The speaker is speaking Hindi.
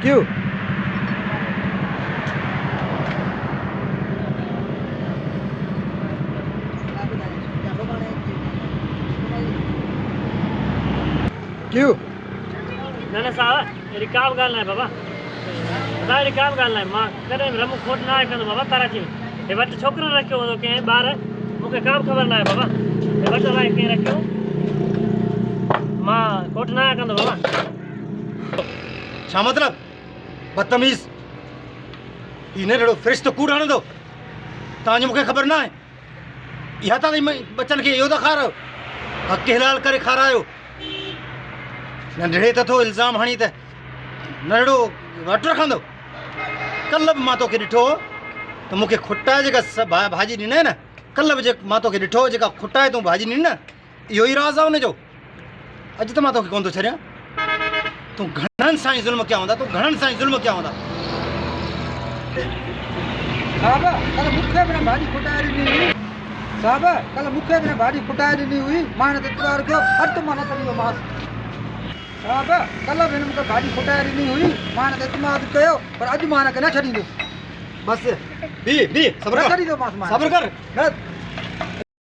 क्यों? क्यों? ना साहब मेरी काम गालना है बाबा बता मेरी काम गालना है मां करे रमू खोट ना है बाबा तारा जी ये वट छोकरो रखियो हो के बाहर मुके काम खबर ना है बाबा ये वट लाए के रखियो मां खोट ना है बाबा छा मतलब बदतमीज इन्हें रड़ो फ्रिज तो कूड़ आने दो तांजे मुखे खबर ना है यहाँ तक बच्चन के यो तो खा रहे हो हक के हिलाल करे खा रहा हो नंढड़े तो इल्ज़ाम हणी त नंढड़ो वट रखंदो कल्ह बि मां तोखे ॾिठो त मूंखे खुटाए जेका भाॼी ॾिनई न कल्ह बि मां तोखे ॾिठो जेका खुटाए तूं भाॼी ॾिनी न इहो ई राज़ आहे हुनजो अॼु त मां तोखे कोन थो छॾियां तूं घणनि सां ई ज़ुल्म कया हूंदा तूं घणनि सां ई ज़ुल्म कया हूंदा साहब कल मुखे बिना भाॼी खुटाए ॾिनी हुई साहब कल मुखे बिना भाॼी खुटाए ॾिनी हुई मां हिन ते इतवार कयो हट मां न छॾींदोमांसि साहब कल बि हिन मूंखे भाॼी खुटाए ॾिनी हुई मां हिन ते इतमाद कयो पर अॼु मां हिनखे न छॾींदुसि बसि बि सब्र न कर छॾींदोमांसि मां सब्र कर न